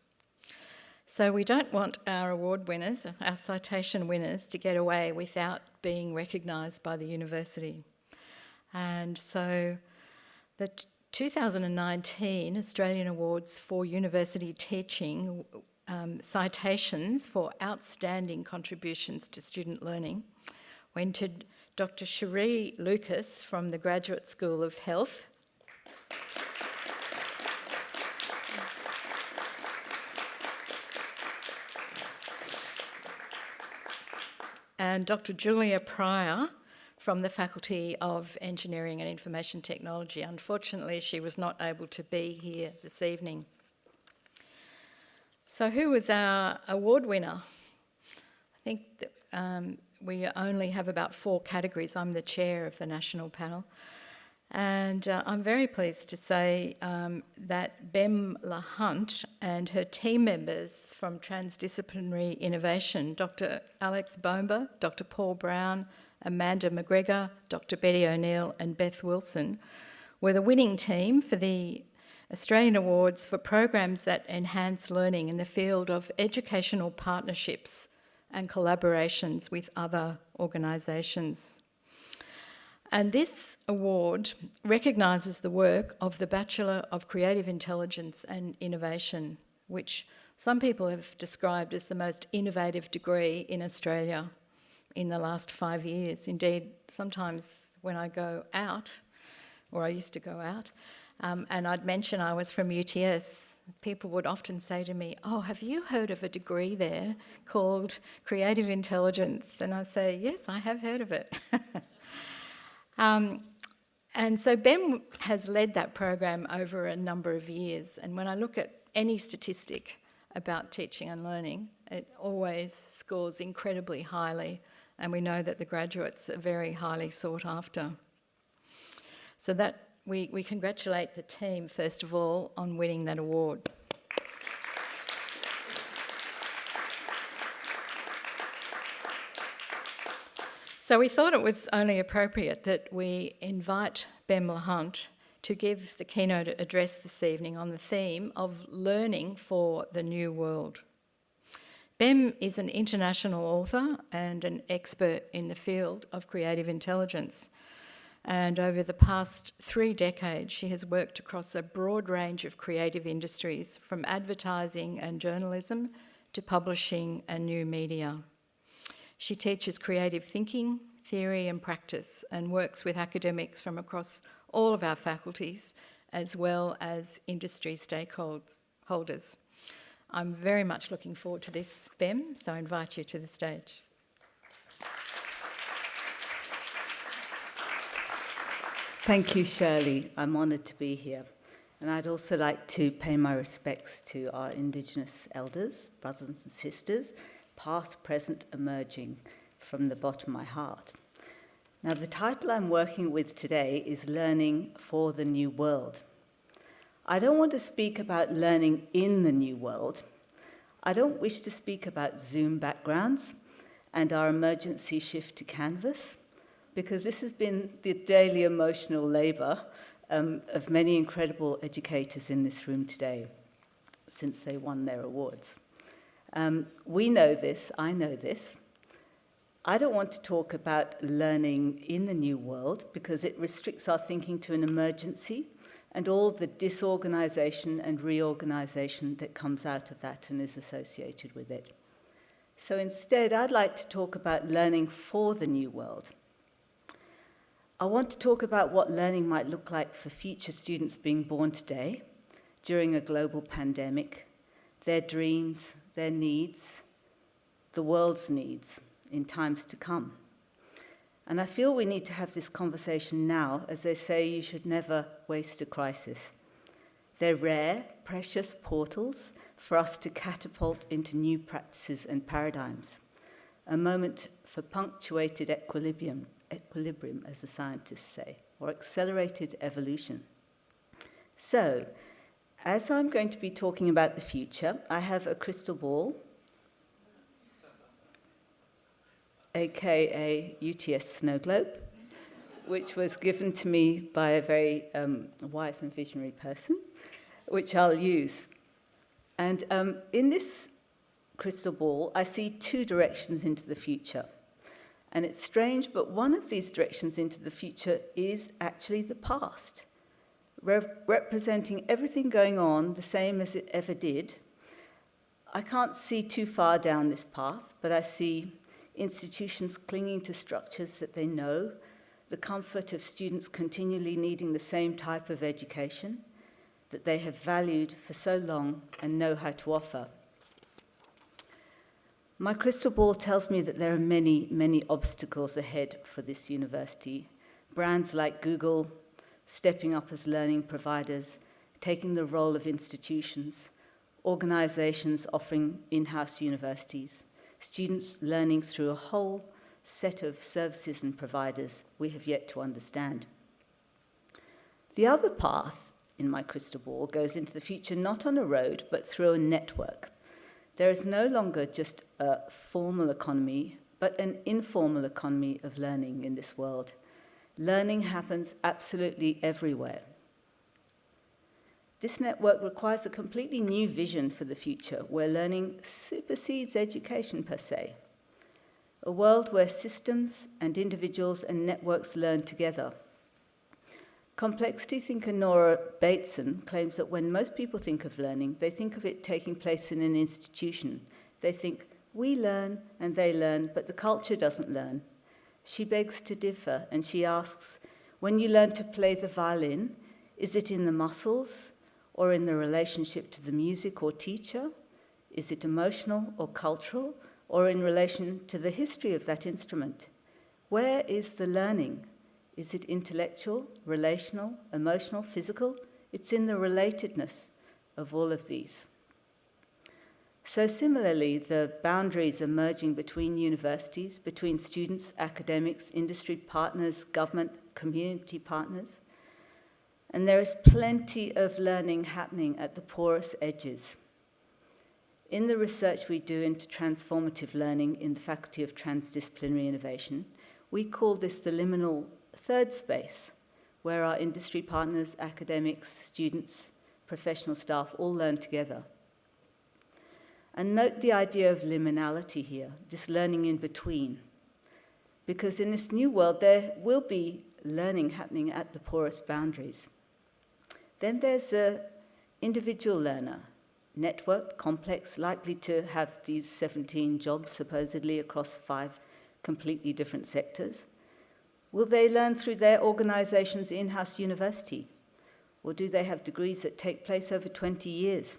So we don't want our award winners, our citation winners, to get away without being recognised by the university. And so the 2019 Australian Awards for University Teaching citations for outstanding contributions to student learning went to Dr. Cherie Lucas from the Graduate School of Health. And Dr. Julia Pryor from the Faculty of Engineering and Information Technology. Unfortunately, she was not able to be here this evening. So who was our award winner? I think that, we only have about 4 categories. I'm the chair of the national panel. And I'm very pleased to say that Bemla Hunt and her team members from Transdisciplinary Innovation, Dr. Alex Bomba, Dr. Paul Brown, Amanda McGregor, Dr. Betty O'Neill and Beth Wilson, were the winning team for the Australian Awards for programs that enhance learning in the field of educational partnerships and collaborations with other organisations. And this award recognises the work of the Bachelor of Creative Intelligence and Innovation, which some people have described as the most innovative degree in Australia in the last 5 years. Indeed, sometimes when I go out, or I used to go out, and I'd mention I was from UTS, people would often say to me, "Oh, have you heard of a degree there called Creative Intelligence?" And I say, "Yes, I have heard of it." And so BEM has led that program over a number of years, and when I look at any statistic about teaching and learning, it always scores incredibly highly, and we know that the graduates are very highly sought after. So that we congratulate the team, first of all, on winning that award. So we thought it was only appropriate that we invite Bemla Hunt to give the keynote address this evening on the theme of learning for the new world. Bem is an international author and an expert in the field of creative intelligence. And over the past 3 decades, she has worked across a broad range of creative industries, from advertising and journalism to publishing and new media. She teaches creative thinking, theory and practice, and works with academics from across all of our faculties, as well as industry stakeholders. I'm very much looking forward to this, Bem, so I invite you to the stage. Thank you, Shirley. I'm honoured to be here. And I'd also like to pay my respects to our Indigenous elders, brothers and sisters, past, present, emerging, from the bottom of my heart. Now, the title I'm working with today is Learning for the New World. I don't want to speak about learning in the new world. I don't wish to speak about Zoom backgrounds and our emergency shift to Canvas, because this has been the daily emotional labour of many incredible educators in this room today since they won their awards. We know this, I know this. I don't want to talk about learning in the new world because it restricts our thinking to an emergency and all the disorganisation and reorganisation that comes out of that and is associated with it. So instead, I'd like to talk about learning for the new world. I want to talk about what learning might look like for future students being born today during a global pandemic, their dreams, their needs, the world's needs in times to come. And I feel we need to have this conversation now, as they say you should never waste a crisis. They're rare, precious portals for us to catapult into new practices and paradigms, a moment for punctuated equilibrium, as the scientists say, or accelerated evolution. So, as I'm going to be talking about the future, I have a crystal ball. aka UTS Snow Globe, which was given to me by a very wise and visionary person, which I'll use. And in this crystal ball, I see two directions into the future. And it's strange, but one of these directions into the future is actually the past, representing everything going on the same as it ever did. I can't see too far down this path, but I see institutions clinging to structures that they know, the comfort of students continually needing the same type of education that they have valued for so long and know how to offer. My crystal ball tells me that there are many, many obstacles ahead for this university. Brands like Google stepping up as learning providers, taking the role of institutions, organizations offering in-house universities, students learning through a whole set of services and providers we have yet to understand. The other path in my crystal ball goes into the future not on a road, but through a network. There is no longer just a formal economy, but an informal economy of learning in this world. Learning happens absolutely everywhere. This network requires a completely new vision for the future, where learning supersedes education per se. A world where systems and individuals and networks learn together. Complexity thinker Nora Bateson claims that when most people think of learning, they think of it taking place in an institution. They think, we learn and they learn, but the culture doesn't learn. She begs to differ, and she asks, when you learn to play the violin, is it in the muscles or in the relationship to the music or teacher? Is it emotional or cultural or in relation to the history of that instrument? Where is the learning? Is it intellectual, relational, emotional, physical? It's in the relatedness of all of these. So similarly, the boundaries are merging between universities, between students, academics, industry partners, government, community partners. And there is plenty of learning happening at the porous edges. In the research we do into transformative learning in the Faculty of Transdisciplinary Innovation, we call this the liminal third space, where our industry partners, academics, students, professional staff all learn together. And note the idea of liminality here, this learning in between. Because in this new world, there will be learning happening at the porous boundaries. Then there's an individual learner, networked, complex, likely to have these 17 jobs supposedly across 5 completely different sectors. Will they learn through their organization's in-house university? Or do they have degrees that take place over 20 years?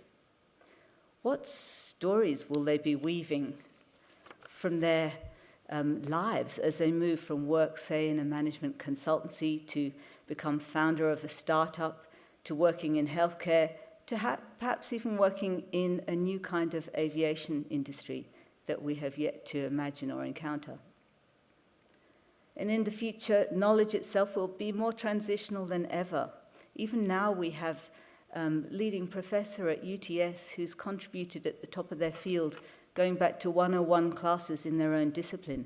What stories will they be weaving from their lives as they move from work, say, in a management consultancy to become founder of a startup, to working in healthcare, to perhaps even working in a new kind of aviation industry that we have yet to imagine or encounter? And in the future, knowledge itself will be more transitional than ever. Even now we have leading professor at UTS who's contributed at the top of their field, going back to 101 classes in their own discipline.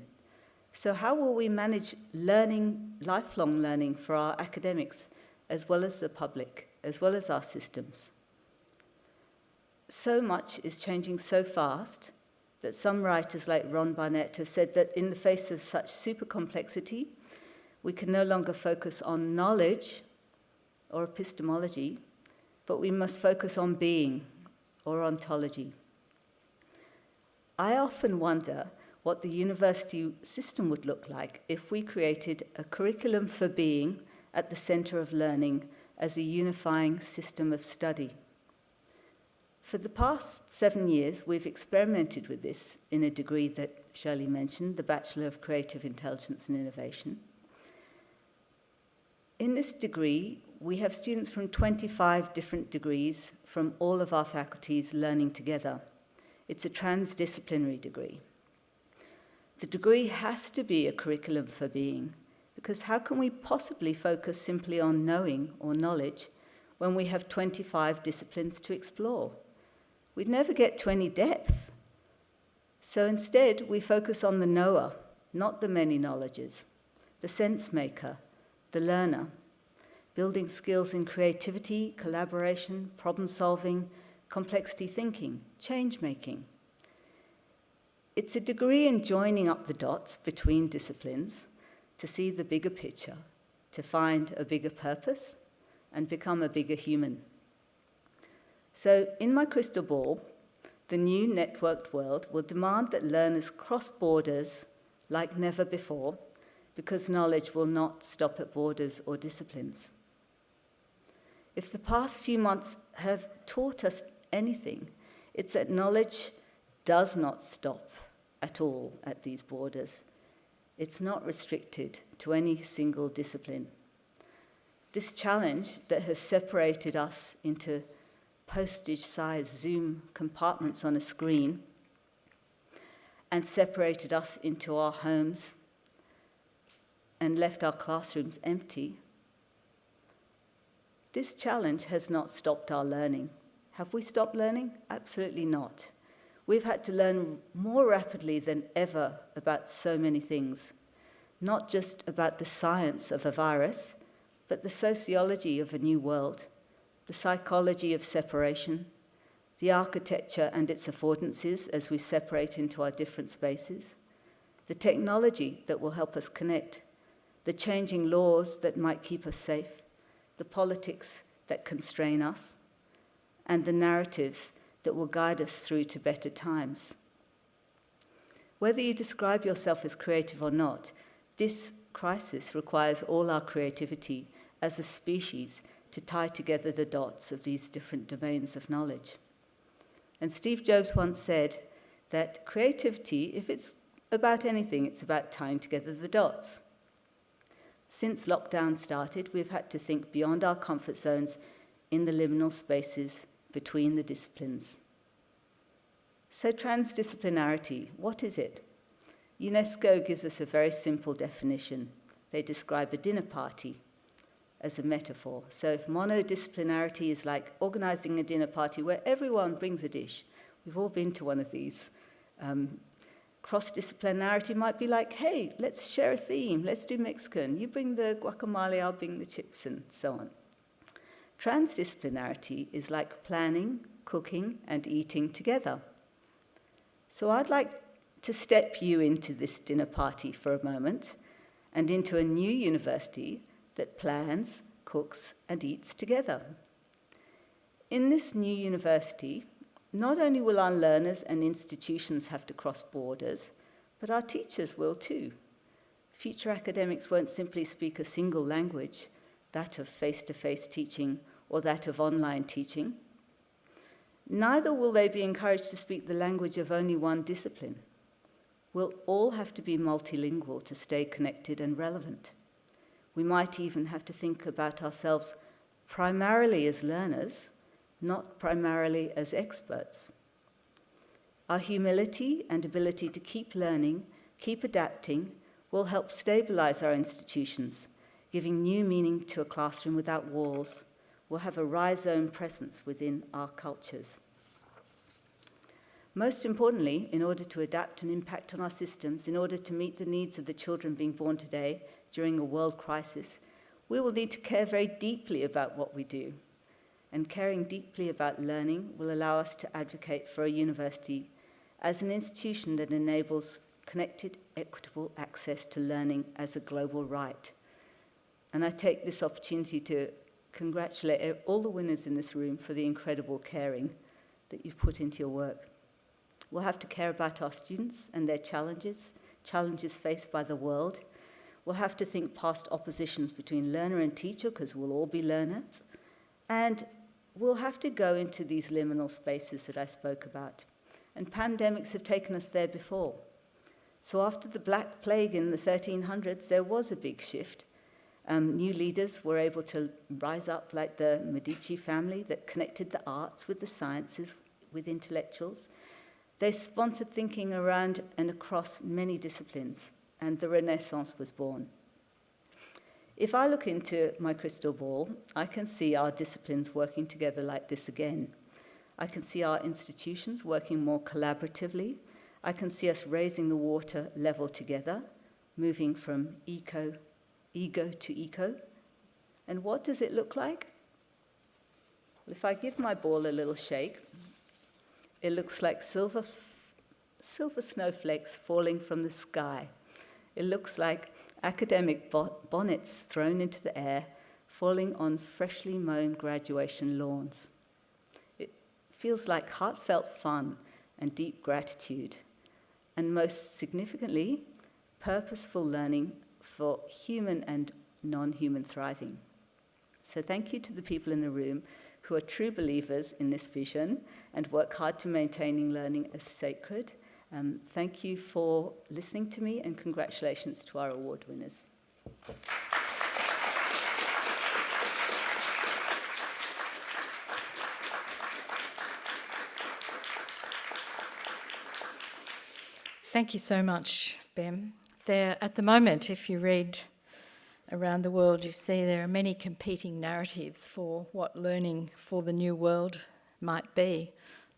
So how will we manage learning, lifelong learning for our academics, as well as the public, as well as our systems? So much is changing so fast that some writers like Ron Barnett have said that in the face of such super complexity, we can no longer focus on knowledge or epistemology, but we must focus on being or ontology. I often wonder what the university system would look like if we created a curriculum for being at the center of learning as a unifying system of study. For the past 7 years, we've experimented with this in a degree that Shirley mentioned, the Bachelor of Creative Intelligence and Innovation. In this degree, we have students from 25 different degrees from all of our faculties learning together. It's a transdisciplinary degree. The degree has to be a curriculum for being, because how can we possibly focus simply on knowing or knowledge when we have 25 disciplines to explore? We'd never get to any depth. So instead, we focus on the knower, not the many knowledges, the sense maker, the learner, building skills in creativity, collaboration, problem solving, complexity thinking, change making. It's a degree in joining up the dots between disciplines to see the bigger picture, to find a bigger purpose, and become a bigger human. So, in my crystal ball, the new networked world will demand that learners cross borders like never before, because knowledge will not stop at borders or disciplines. If the past few months have taught us anything, it's that knowledge does not stop at all at these borders. It's not restricted to any single discipline. This challenge that has separated us into postage-sized Zoom compartments on a screen and separated us into our homes and left our classrooms empty, this challenge has not stopped our learning. Have we stopped learning? Absolutely not. We've had to learn more rapidly than ever about so many things, not just about the science of a virus, but the sociology of a new world, the psychology of separation, the architecture and its affordances as we separate into our different spaces, the technology that will help us connect, the changing laws that might keep us safe, the politics that constrain us, and the narratives that will guide us through to better times. Whether you describe yourself as creative or not, this crisis requires all our creativity as a species to tie together the dots of these different domains of knowledge. And Steve Jobs once said that creativity, if it's about anything, it's about tying together the dots. Since lockdown started, we've had to think beyond our comfort zones in the liminal spaces between the disciplines. So transdisciplinarity, what is it? UNESCO gives us a very simple definition. They describe a dinner party as a metaphor. So if monodisciplinarity is like organizing a dinner party where everyone brings a dish, we've all been to one of these. Cross-disciplinarity might be like, hey, let's share a theme, let's do Mexican. You bring the guacamole, I'll bring the chips, and so on. Transdisciplinarity is like planning, cooking, and eating together. So I'd like to step you into this dinner party for a moment and into a new university that plans, cooks, and eats together. In this new university, not only will our learners and institutions have to cross borders, but our teachers will too. Future academics won't simply speak a single language, that of face-to-face teaching or that of online teaching. Neither will they be encouraged to speak the language of only one discipline. We'll all have to be multilingual to stay connected and relevant. We might even have to think about ourselves primarily as learners, not primarily as experts. Our humility and ability to keep learning, keep adapting, will help stabilize our institutions, giving new meaning to a classroom without walls. We'll have a rhizome presence within our cultures. Most importantly, in order to adapt and impact on our systems, in order to meet the needs of the children being born today during a world crisis, we will need to care very deeply about what we do. And caring deeply about learning will allow us to advocate for a university as an institution that enables connected, equitable access to learning as a global right. And I take this opportunity to congratulate all the winners in this room for the incredible caring that you've put into your work. We'll have to care about our students and their challenges faced by the world. We'll have to think past oppositions between learner and teacher, because we'll all be learners. And we'll have to go into these liminal spaces that I spoke about. And pandemics have taken us there before. So after the Black Plague in the 1300s, there was a big shift. New leaders were able to rise up, like the Medici family that connected the arts with the sciences, with intellectuals. They sponsored thinking around and across many disciplines, and the Renaissance was born. If I look into my crystal ball, I can see our disciplines working together like this again. I can see our institutions working more collaboratively. I can see us raising the water level together. moving from ego to eco. And what does it look like? Well, if I give my ball a little shake, it looks like silver snowflakes falling from the sky. It looks like academic bonnets thrown into the air, falling on freshly mown graduation lawns. It feels like heartfelt fun and deep gratitude, and most significantly, purposeful learning for human and non-human thriving. So thank you to the people in the room who are true believers in this vision and work hard to maintaining learning as sacred. Thank you for listening to me, and congratulations to our award winners. Thank you so much, Bem. At the moment, if you read around the world, you see there are many competing narratives for what learning for the new world might be.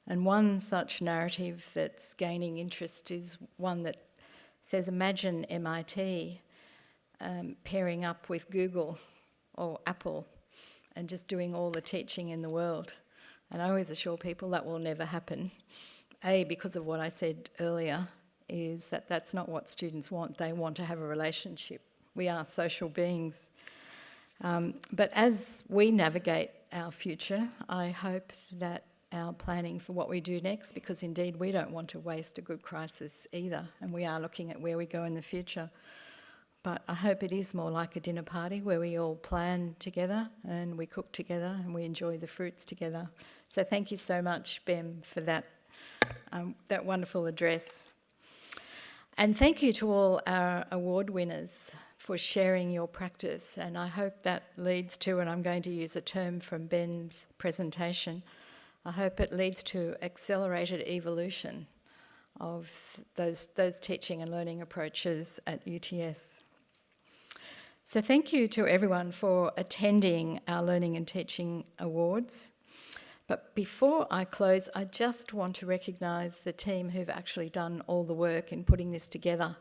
And one such narrative that's gaining interest is one that says, imagine MIT pairing up with Google or Apple and just doing all the teaching in the world. And I always assure people that will never happen. Because of what I said earlier, is that that's not what students want. They want to have a relationship. We are social beings. But as we navigate our future, I hope that our planning for what we do next, because indeed we don't want to waste a good crisis either, and we are looking at where we go in the future. But I hope it is more like a dinner party where we all plan together and we cook together and we enjoy the fruits together. So thank you so much, Bem, for that wonderful address. And thank you to all our award winners for sharing your practice. And I hope that leads to, and I'm going to use a term from Ben's presentation, I hope it leads to accelerated evolution of those teaching and learning approaches at UTS. So thank you to everyone for attending our Learning and Teaching Awards. But before I close, I just want to recognise the team who've actually done all the work in putting this together.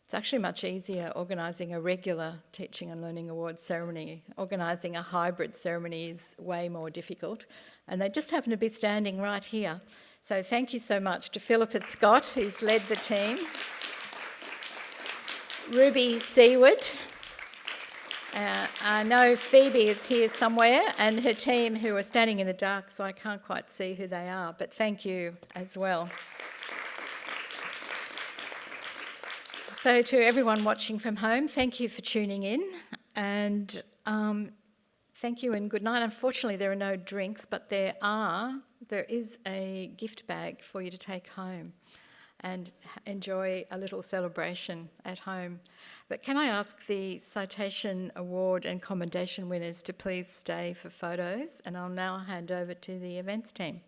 It's actually much easier organising a regular Teaching and Learning Awards ceremony. Organising a hybrid ceremony is way more difficult, and they just happen to be standing right here. So thank you so much to Philippa Scott, who's led the team, Ruby Seward. I know Phoebe is here somewhere, and her team, who are standing in the dark, so I can't quite see who they are, but thank you as well. So to everyone watching from home, thank you for tuning in, and thank you and good night. Unfortunately, there are no drinks, but there is a gift bag for you to take home and enjoy a little celebration at home. But can I ask the Citation Award and Commendation winners to please stay for photos, and I'll now hand over to the events team.